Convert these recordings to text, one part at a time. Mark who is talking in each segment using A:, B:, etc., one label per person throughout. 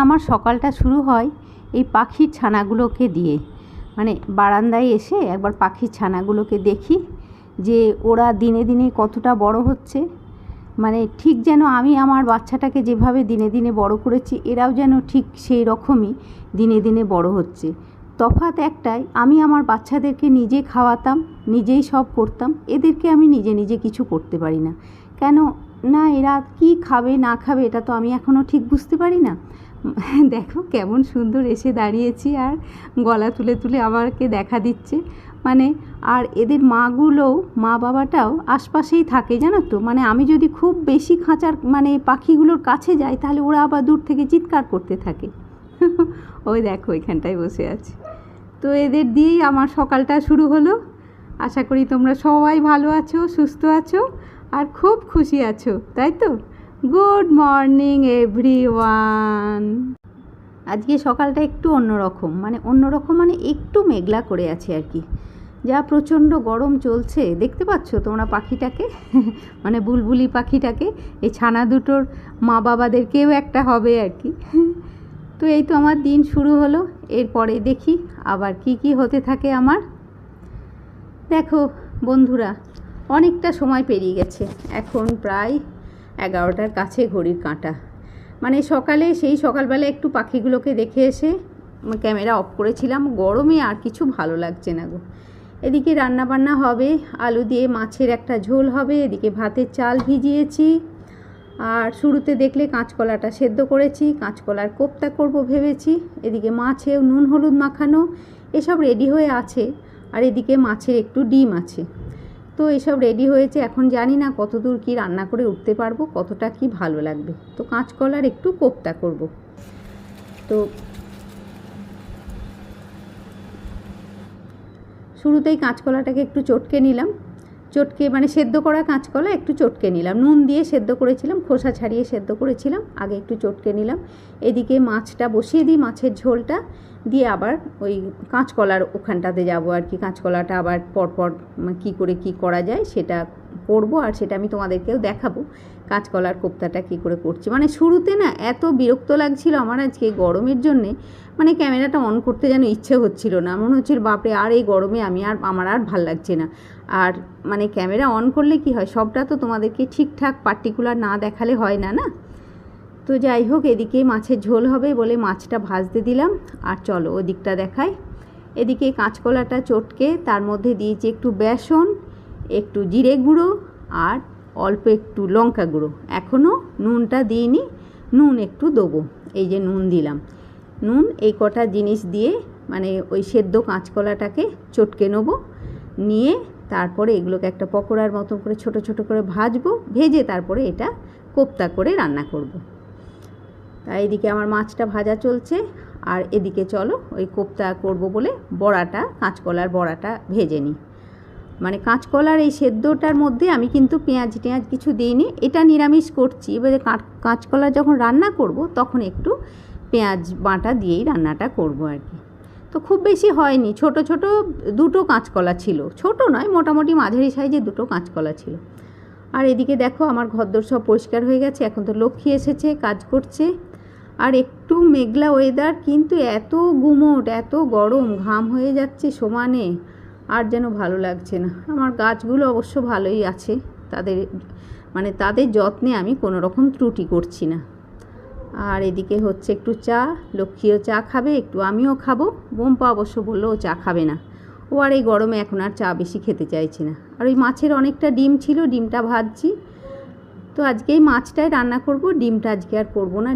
A: আমার সকালটা শুরু হয় এই পাখির ছানাগুলোকে দিয়ে। মানে বারান্দায় এসে একবার পাখির ছানাগুলোকে দেখি যে ওরা দিনে দিনে কতটা বড় হচ্ছে। মানে ঠিক যেন আমি আমার বাচ্চাটাকে যেভাবে দিনে দিনে বড় করেছি, এরাও যেন ঠিক সেই রকমই দিনে দিনে বড় হচ্ছে। তফাৎ একটাই, আমি আমার বাচ্চাদেরকে নিজে খাওয়াতাম, নিজেই সব করতাম, এদেরকে আমি নিজে নিজে কিছু করতে পারি না। কেন না, এরা কি খাবে না খাবে এটা তো আমি এখনও ঠিক বুঝতে পারি না। দেখো কেমন সুন্দর এসে দাঁড়িয়েছি আর গলা তুলে তুলে আমাকে দেখা দিচ্ছে। মানে আর এদের মাগুলোও, মা বাবাটাও আশপাশেই থাকে জানো তো। মানে আমি যদি খুব বেশি খাঁচার মানে পাখিগুলোর কাছে যাই তাহলে ওরা আবার দূর থেকে চিৎকার করতে থাকে। ওই দেখো এখানটায় বসে আছে। তো এদের দিয়েই আমার সকালটা শুরু হলো। আশা করি তোমরা সবাই ভালো আছো, সুস্থ আছো আর খুব খুশি আছো, তাই তো? Good morning everyone. আজকে সকালটা একটু অন্যরকম, মানে একটু মেঘলা করে আছে আর কি। যা প্রচণ্ড গরম চলছে, দেখতে পাচ্ছ তোমরা পাখিটাকে, মানে বুলবুলি পাখিটাকে। এই ছানা দুটোর মা বাবাদেরকেও একটা হবে আর কি। তো এই তো আমার দিন শুরু হলো। এরপরে দেখি আবার কি কি হতে থাকে আমার। দেখো বন্ধুরা, অনেকটা সময় পেরিয়ে গেছে, এখন প্রায় 11টার কাছে ঘড়ির কাঁটা। মানে সকালে সেই সকালবেলা একটু পাখিগুলোকে দেখে এসে ক্যামেরা অফ করেছিলাম। গরমে আর কিছু ভালো লাগছে না গো। এদিকে রান্নাবান্না হবে, আলু দিয়ে মাছের একটা ঝোল হবে, এদিকে ভাতের চাল ভিজিয়েছি, আর শুরুতে দেখলে কাঁচকলাটা সেদ্ধ করেছি, কাঁচকলার কোপ্তা করব ভেবেছি। এদিকে মাছেও নুন হলুদ মাখানো এসব রেডি হয়ে আছে, আর এদিকে মাছের একটু ডিম আছে। তো এসব রেডি হয়েছে, এখন জানি না কতদূর কি রান্না করে উঠতে পারবো, কতটা কি ভালো লাগবে। তো কাঁচকলার একটু কোপ্তা করব। তো শুরুতেই কাঁচকলাটাকে একটু চটকে নিলাম, মানে সেদ্ধ করা কাঁচকলা একটু চটকে নিলাম, নুন দিয়ে সেদ্ধ করেছিলাম, খোসা ছাড়িয়ে সেদ্ধ করেছিলাম, আগে একটু চটকে নিলাম। এদিকে মাছটা বসিয়ে দিই, মাছের ঝোলটা দিয়ে আবার ওই কাঁচকলার ওখানটাতে যাব আর কি। কাঁচকলাটা আবার পরপর কি করে কি করা যায় সেটা করব, আর সেটা আমি তোমাদেরকেও দেখাবো কাঁচকলার কোপ্তাটা কি করে করছি। মানে শুরুতে না এত বিরক্ত লাগছিল আমার আজকে গরমের জন্যে, মানে ক্যামেরাটা অন করতে যেন ইচ্ছে হচ্ছিল না। মনে হচ্ছিল বাপরে আর এই গরমে আমার আর ভাল লাগছে না। আর মানে ক্যামেরা অন করলে কি হয়, সবটা তো তোমাদেরকে ঠিকঠাক পার্টিকুলার না দেখালে হয় না না। তো যাই হোক, এদিকে মাছের ঝোল হবে বলে মাছটা ভাজতে দিলাম। আর চলো ওদিকটা দেখাই। এদিকে কাঁচকলাটা চটকে তার মধ্যে দিয়েছি একটু বেসন, একটু জিরে গুঁড়ো আর অল্প একটু লঙ্কা গুঁড়ো। এখনও নুনটা দিইনি, নুন একটু দেবো। এই যে নুন দিলাম, নুন এই কটা জিনিস দিয়ে মানে ওই সেদ্ধ কাঁচকলাটাকে চটকে নেবো, নিয়ে তারপরে এগুলোকে একটা পকোড়ার মতন করে ছোট ছোট করে ভাজবো, ভেজে তারপরে এটা কোপ্তা করে রান্না করব। তাই এদিকে আমার মাছটা ভাজা চলছে, আর এদিকে চলো ওই কোপ্তা করব বলে বড়াটা, কাঁচকলার বড়াটা ভেজে নিই। মানে কাঁচকলার এই সেদ্ধটার মধ্যে আমি কিন্তু পেঁয়াজ কিছু দিইনি, এটা নিরামিষ করছি। এবারে কাঁচকলা যখন রান্না করব তখন একটু পেঁয়াজ বাটা দিয়েই রান্নাটা করব আর কি। তো খুব বেশি হয়নি, ছোট ছোট দুটো কাঁচকলা ছিল, ছোট নয় মোটামুটি মাঝারি সাইজে দুটো কাঁচকলা ছিল। আর এদিকে দেখো আমার ঘরদোর সব পরিষ্কার হয়ে গেছে, এখন তো লক্ষ্মী এসেছে কাজ করছে। আর একটু মেঘলা ওয়েদার, কিন্তু এত গুমোট, এত গরম, ঘাম হয়ে যাচ্ছে সমানে, আর যেন ভালো লাগছে না। আমার গাছগুলো অবশ্য ভালোই আছে, তাদের যত্নে আমি কোনো রকম ত্রুটি করছি না। আর এদিকে হচ্ছে একটু চা, লক্ষ্মীও চা খাবে, একটু আমিও খাবো। বোম্পা অবশ্য বললো ও চা খাবে না, ও আর এই গরমে এখন আর চা বেশি খেতে চাইছে না। আর ওই মাছের অনেকটা ডিম ছিল, ডিমটা ভাজছি। তো আজকে এই মাছটাই রান্না করব, ডিমটা আজকে আর করবো না।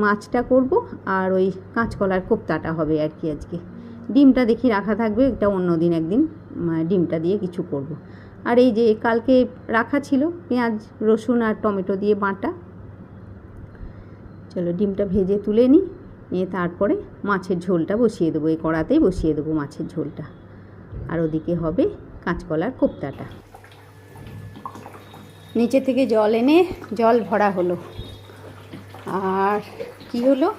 A: মাছটা করব, আর ওই কাঁচকলার কোপ্তাটা হবে আর কি আজকে। ডিমটা দেখি রাখা থাকবে, এটা অন্য দিন একদিন ডিমটা দিয়ে কিছু করব। আর এই যে কালকে রাখা ছিল পেঁয়াজ রসুন আর টমেটো দিয়ে বাটা। চলো ডিমটা ভেজে তুলে নিয়ে তারপরে মাছের ঝোলটা বসিয়ে দেবো, এই কড়াতেই বসিয়ে দেবো মাছের ঝোলটা। আর ওদিকে হবে কাঁচকলার কোপ্তাটা। নিচে থেকে জল এনে জল ভরা হলো, আর কি হলো,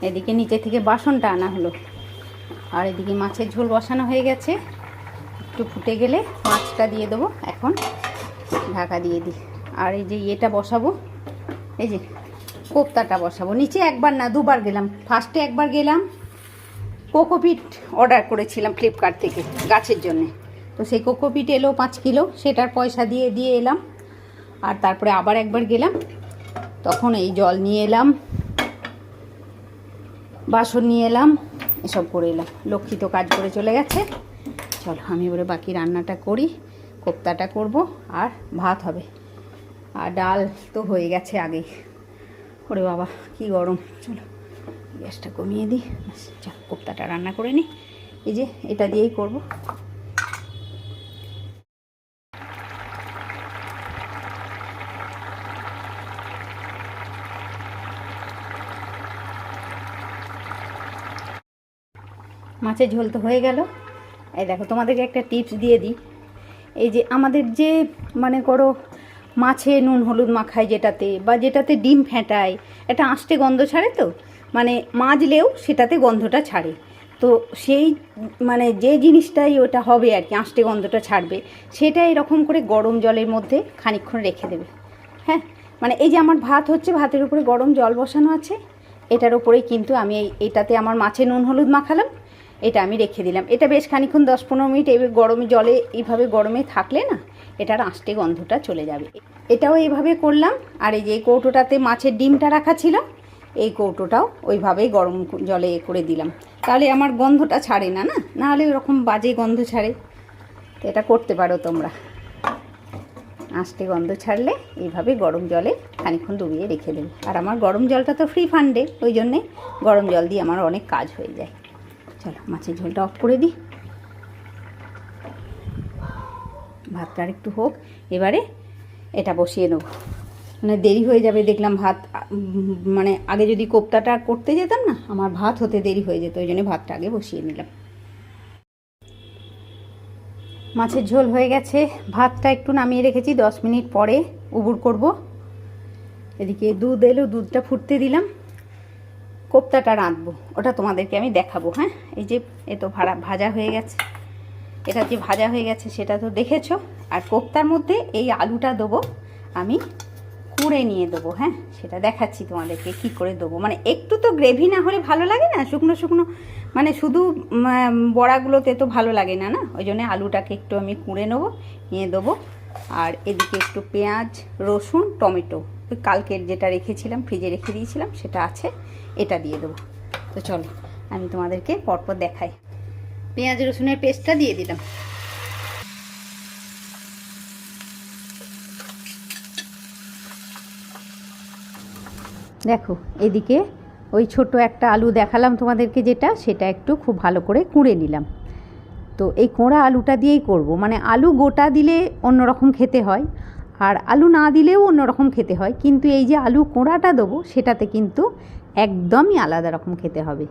A: এদিকে নিচে থেকে বাসনটা আনা হলো। আর এদিকে মাছের ঝোল বসানো হয়ে গেছে, একটু ফুটে গেলে মাছটা দিয়ে দেবো। এখন ঢাকা দিয়ে দিই। আর এই যে ইয়েটা বসাবো, এই যে কোপ্তাটা বসাবো। নিচে একবার না দুবার গেলাম। ফার্স্টে একবার গেলাম, কোকোপিট অর্ডার করেছিলাম ফ্লিপকার্ট থেকে গাছের জন্যে। তো সেই কোকোপিট এলো 5 কিলো, সেটার পয়সা দিয়ে এলাম। আর তারপরে আবার একবার গেলাম, তখন এই জল নিয়ে এলাম, বাসন নিয়ে এলাম, এসব করে এলাম। লক্ষ্মী তো কাজ করে চলে গেছে। চলো আমি এবারে বাকি রান্নাটা করি। কোপ্তাটা করব আর ভাত হবে, আর ডাল তো হয়ে গেছে আগেই। ওরে বাবা কি গরম। চলো গ্যাসটা কমিয়ে দিই। চল কোপ্তাটা রান্না করে নিই। এই যে এটা দিয়েই করব। মাছের ঝোল তো হয়ে গেল। এই দেখো তোমাদেরকে একটা টিপস দিয়ে দিই। এই যে আমাদের যে মানে করো মাছে নুন হলুদ মাখায় যেটাতে, বা যেটাতে ডিম ফেটায়, এটা আঁশটে গন্ধ ছাড়ে। তো মানে মাজলেও সেটাতে গন্ধটা ছাড়ে। তো সেই মানে যে জিনিসটাই ওটা হবে আর কি, আঁশটে গন্ধটা ছাড়বে, সেটা এরকম করে গরম জলের মধ্যে খানিকক্ষণ রেখে দেবে। হ্যাঁ, মানে এই যে আমার ভাত হচ্ছে, ভাতের উপরে গরম জল বসানো আছে, এটার উপরেই কিন্তু আমি এটাতে আমার মাছে নুন হলুদ মাখালাম, এটা আমি রেখে দিলাম। এটা বেশ খানিকক্ষণ 10-15 মিনিট এই গরমে জলে এইভাবে গরমে থাকলে না এটার আঁশটে গন্ধটা চলে যাবে। এটাও এইভাবে করলাম। আর এই যে কৌটোটাতে মাছের ডিমটা রাখা ছিল, এই কৌটোটাও ওইভাবেই গরম জলে করে দিলাম। তাহলে আমার গন্ধটা ছাড়ে না, নাহলে ওরকম বাজে গন্ধ ছাড়ে। তো এটা করতে পারো তোমরা। আঁশটে গন্ধ ছাড়লে এইভাবে গরম জলে খানিকক্ষণ ডুবিয়ে রেখে দেবে। আর আমার গরম জলটা তো ফ্রি ফান্ডে, ওই জন্যে গরম জল দিয়ে আমার অনেক কাজ হয়ে যায়। চলো মাছের ঝোলটা অফ করে দিই। ভাতটা আর একটু হোক, এবারে এটা বসিয়ে নেব। মানে দেরি হয়ে যাবে দেখলাম ভাত, মানে আগে যদি কোপ্তাটা করতে যেতাম না, আমার ভাত হতে দেরি হয়ে যেত, ওই জন্য ভাতটা আগে বসিয়ে নিলাম। মাছের ঝোল হয়ে গেছে, ভাতটা একটু নামিয়ে রেখেছি, 10 মিনিট পরে উবুর করব। এদিকে দুধ এলো, দুধটা ফুটতে দিলাম। কোপ্তাটা রাঁধবো, ওটা তোমাদেরকে আমি দেখাবো। হ্যাঁ, এই যে এ তো ভাজা হয়ে গেছে, এটা যে ভাজা হয়ে গেছে সেটা তো দেখেছো। আর কোপ্তার মধ্যে এই আলুটা দেবো, আমি কুড়ে নিয়ে দেবো। হ্যাঁ, সেটা দেখাচ্ছি তোমাদেরকে কি করে দেবো। মানে একটু তো গ্রেভি না হলে ভালো লাগে না, শুকনো শুকনো মানে শুধু বড়াগুলোতে তো ভালো লাগে না, ওই জন্য আলুটাকে একটু আমি কুড়ে নেবো, নিয়ে দেবো। আর এদিকে একটু পেঁয়াজ, রসুন, টমেটো, ওই কালকের যেটা রেখেছিলাম ফ্রিজে রেখে দিয়েছিলাম সেটা আছে, এটা দিয়ে দেবো। তো চলো আমি তোমাদেরকে পরপর দেখাই। পেঁয়াজ রসুনের পেস্টটা দিয়ে দিলাম। দেখো এদিকে ওই ছোট একটা আলু দেখালাম তোমাদেরকে যেটা, সেটা একটু খুব ভালো করে কুড়ে নিলাম। তো এই কোঁড়া আলুটা দিয়েই করব। মানে আলু গোটা দিলে অন্যরকম খেতে হয়, আর আলু না দিলেও অন্যরকম খেতে হয়, কিন্তু এই যে আলু কোঁড়াটা দেবো সেটাতে কিন্তু একদমই আলাদা রকম খেতে হবে।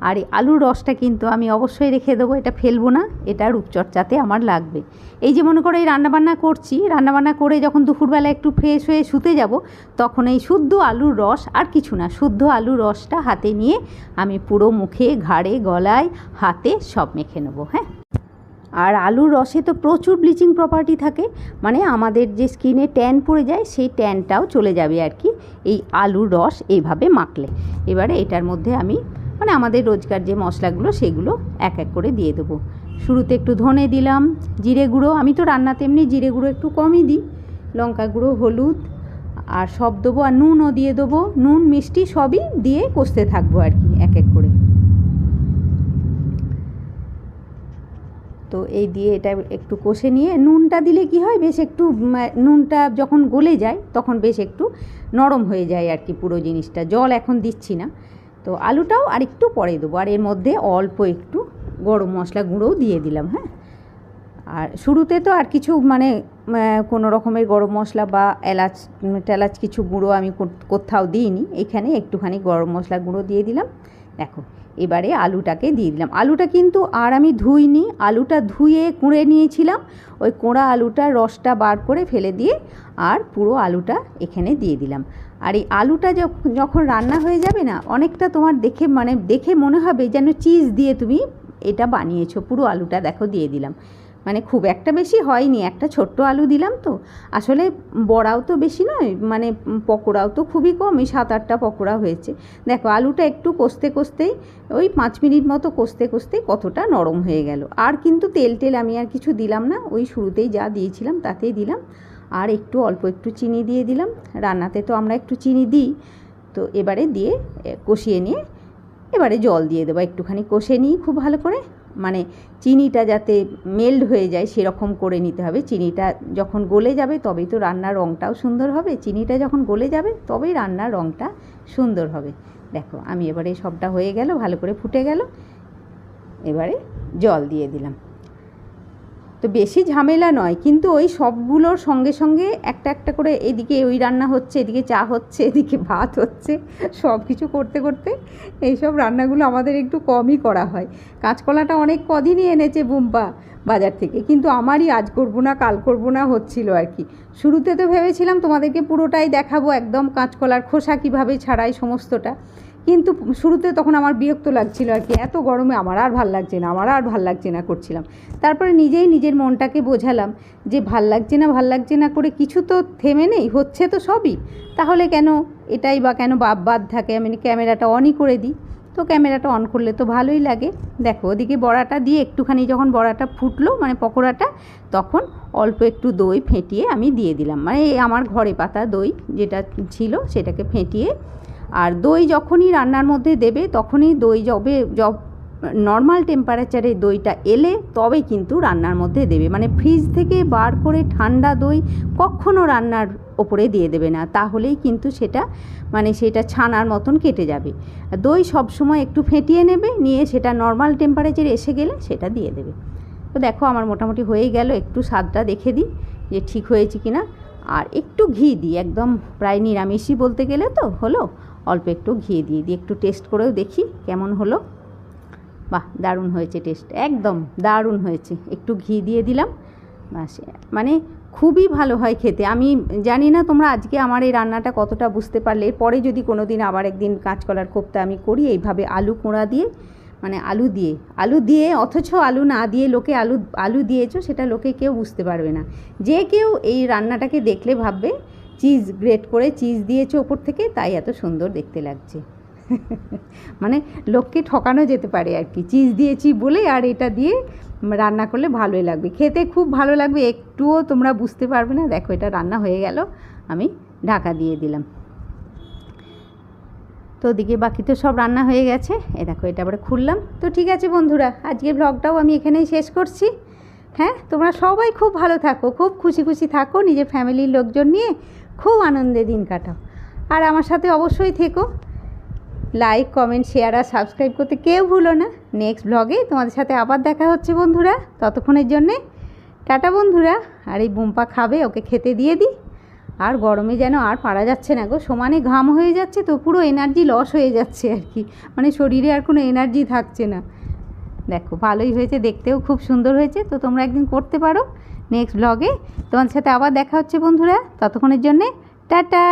A: আর এই আলুর রসটা কিন্তু আমি অবশ্যই রেখে দেবো, এটা ফেলবো না, এটা রূপচর্চাতে আমার লাগবে। এই যে মনে করো এই রান্নাবান্না করছি, রান্নাবান্না করে যখন দুপুরবেলা একটু ফ্রেশ হয়ে শুতে যাব, তখন এই শুদ্ধ আলুর রস, আর কিছু না, শুদ্ধ আলুর রসটা হাতে নিয়ে আমি পুরো মুখে, ঘাড়ে, গলায়, হাতে সব মেখে নেবো। হ্যাঁ, আর আলুর রসে তো প্রচুর ব্লিচিং প্রপার্টি থাকে, মানে আমাদের যে স্কিনে ট্যান পড়ে যায় সেই ট্যানটাও চলে যাবে আর কি, এই আলুর রস এইভাবে মাখলে। এবারে এটার মধ্যে আমি মানে আমাদের রোজকার যে মশলাগুলো সেগুলো এক এক করে দিয়ে দেবো। শুরুতে একটু ধনে দিলাম, জিরে গুঁড়ো, আমি তো রান্নাতে এমনি জিরে গুঁড়ো একটু কমই দিই, লঙ্কা গুঁড়ো, হলুদ আর সব দেবো, আর নুনও দিয়ে দেবো। নুন মিষ্টি সবই দিয়ে কষতে থাকবো আর কি এক এক করে। তো এই দিয়ে এটা একটু কষে নিয়ে, নুনটা দিলে কি হয়, বেশ একটু নুনটা যখন গলে যায় তখন বেশ একটু নরম হয়ে যায় আর কি পুরো জিনিসটা। জল এখন দিচ্ছি না। তো আলুটাও আর একটু পরে দেবো, আর এর মধ্যে অল্প একটু গরম মশলা গুঁড়োও দিয়ে দিলাম। হ্যাঁ, আর শুরুতে তো আর কিছু মানে কোনো রকমের গরম মশলা বা এলাচ টেলাচ কিছু গুঁড়ো আমি কোথাও দিইনি, এখানে একটুখানি গরম মশলা গুঁড়ো দিয়ে দিলাম। দেখো এবারে আলুটাকে দিয়ে দিলাম। আলুটা কিন্তু আর আমি ধুইনি, আলুটা ধুয়ে কুঁড়ে নিয়েছিলাম, ওই কোঁড়া আলুটার রসটা বার করে ফেলে দিয়ে আর পুরো আলুটা এখানে দিয়ে দিলাম। আর এই আলুটা যখন রান্না হয়ে যাবে না, অনেকটা তোমার দেখে মনে হবে যেন চিজ দিয়ে তুমি এটা বানিয়েছো। পুরো আলুটা দেখো দিয়ে দিলাম, মানে খুব একটা বেশি হয়নি, একটা ছোট্ট আলু দিলাম তো। আসলে বড়াও তো বেশি নয়, মানে পকোড়াও তো খুবই কম, এই 7-8টা পকোড়া হয়েছে। দেখো আলুটা একটু কষতে কষতেই ওই 5 মিনিট মতো কষতে কষতেই কতটা নরম হয়ে গেল। আর কিন্তু তেল আমি আর কিছু দিলাম না, ওই শুরুতেই যা দিয়েছিলাম তাতেই দিলাম। আর একটু অল্প একটু চিনি দিয়ে দিলাম, রান্নাতে তো আমরা একটু চিনি দিই। তো এবারে দিয়ে কষিয়ে নিয়ে এবারে জল দিয়ে দেবো, একটুখানি কষে নিই খুব ভালো করে, মানে চিনিটা যাতে মেল্ট হয়ে যায় সেরকম করে নিতে হবে। চিনিটা যখন গলে যাবে তবেই তো রান্নার রঙটাও সুন্দর হবে, চিনিটা যখন গলে যাবে তবেই রান্নার রঙটা সুন্দর হবে। দেখো আমি এবারে সবটা হয়ে গেল, ভালো করে ফুটে গেল, এবারে জল দিয়ে দিলাম। তো বেশি ঝামেলা নয়, কিন্তু ওই সবগুলোর সঙ্গে সঙ্গে একটা একটা করে এদিকে ওই রান্না হচ্ছে, এদিকে চা হচ্ছে, এদিকে ভাত হচ্ছে, সব কিছু করতে করতে এইসব রান্নাগুলো আমাদের একটু কমই করা হয়। কাঁচকলাটা অনেক কদিনই এনেছে বুম্পা বাজার থেকে, কিন্তু আমারই আজ করবো না কাল করবো না হচ্ছিল আর কি। শুরুতে তো ভেবেছিলাম তোমাদেরকে পুরোটাই দেখাবো, একদম কাঁচকলার খোসা কীভাবে ছাড়াই সমস্তটা, কিন্তু শুরুতে তখন আমার বিরক্ত লাগছিল আর কি, এত গরমে আমার আর ভাল লাগছে না করছিলাম। তারপরে নিজেই নিজের মনটাকে বোঝালাম যে ভাল লাগছে না করে কিছু তো থেমে নেই, হচ্ছে তো সবই, তাহলে কেন এটাই বা কেন বাদ থাকে। আমি ক্যামেরাটা অনই করে দিই, তো ক্যামেরাটা অন করলে তো ভালোই লাগে। দেখো ওদিকে বড়াটা দিয়ে একটুখানি যখন বড়াটা ফুটলো, মানে পকোড়াটা, তখন অল্প একটু দই ফেটিয়ে আমি দিয়ে দিলাম, মানে আমার ঘরে পাতা দই যেটা ছিল সেটাকে ফেটিয়ে। আর দই যখনই রান্নার মধ্যে দেবে তখনই দই নর্মাল টেম্পারেচারে দইটা এলে তবে কিন্তু রান্নার মধ্যে দেবে, মানে ফ্রিজ থেকে বার করে ঠান্ডা দই কখনও রান্নার ওপরে দিয়ে দেবে না, তাহলেই কিন্তু সেটা মানে সেটা ছানার মতন কেটে যাবে। দই সবসময় একটু ফেটিয়ে নেবে, নিয়ে সেটা নর্মাল টেম্পারেচারে এসে গেলে সেটা দিয়ে দেবে। তো দেখো আমার মোটামুটি হয়ে গেল, একটু স্বাদটা দেখে দিই যে ঠিক হয়েছে কি না। আর একটু ঘি দিই, একদম প্রায় নিরামিষই বলতে গেলে তো হলো, অল্প একটু ঘি দিয়ে একটু টেস্ট করেও দেখি কেমন হলো। বাহ, দারুণ হয়েছে, টেস্ট একদম দারুণ হয়েছে। একটু ঘি দিয়ে দিলাম, বাস, মানে খুবই ভালো হয় খেতে। আমি জানি না তোমরা আজকে আমার এই রান্নাটা কতটা বুঝতে পারলে। পরে যদি কোনো দিন আবার একদিন কাঁচকলার কোপ্তা আমি করি এইভাবে আলু কোঁড়া দিয়ে, মানে আলু দিয়ে অথচ আলু না দিয়ে লোকে আলু দিয়েছো, সেটা লোকে কেউ বুঝতে পারবে না। যে কেউ এই রান্নাটাকে দেখলে ভাববে চিজ গ্রেট করে চিজ দিয়েছো ওপর থেকে, তাই এত সুন্দর দেখতে লাগছে। মানে লোককে ঠকানো যেতে পারে আর কি, চিজ দিয়েছি বলে আর এটা দিয়ে রান্না করলে ভালোই লাগবে, খেতে খুব ভালো লাগবে, একটুও তোমরা বুঝতে পারবে না। দেখো এটা রান্না হয়ে গেল, আমি ঢাকা দিয়ে দিলাম। তো ওদিকে বাকি তো সব রান্না হয়ে গেছে, দেখো এটা আবার খুললাম। তো ঠিক আছে বন্ধুরা, আজকের ব্লগটাও আমি এখানেই শেষ করছি। হ্যাঁ, তোমরা সবাই খুব ভালো থাকো, খুব খুশি থাকো, নিজের ফ্যামিলির লোকজন নিয়ে খুব আনন্দে দিন কাটাও। আর আমার সাথে অবশ্যই থেকো, লাইক কমেন্ট শেয়ার আর সাবস্ক্রাইব করতে কেউ ভুলো না। নেক্সট ব্লগে তোমাদের সাথে আবার দেখা হচ্ছে বন্ধুরা, ততক্ষণের জন্যে টাটা বন্ধুরা। আর এই বুম্পা খাবে, ওকে খেতে দিয়ে দিই। আর গরমে যেন আর পারা যাচ্ছে না গো, সমানে ঘাম হয়ে যাচ্ছে, তো পুরো এনার্জি লস হয়ে যাচ্ছে আর কি, মানে শরীরে আর কোনো এনার্জি থাকছে না। দেখো ভালোই হয়েছে, দেখতেও খুব সুন্দর হয়েছে। তো তোমরা একদিন করতে পারো। নেক্সট ব্লগে তোমাদের সাথে আবার দেখা হচ্ছে বন্ধুরা, ততক্ষণের জন্যে টাটা।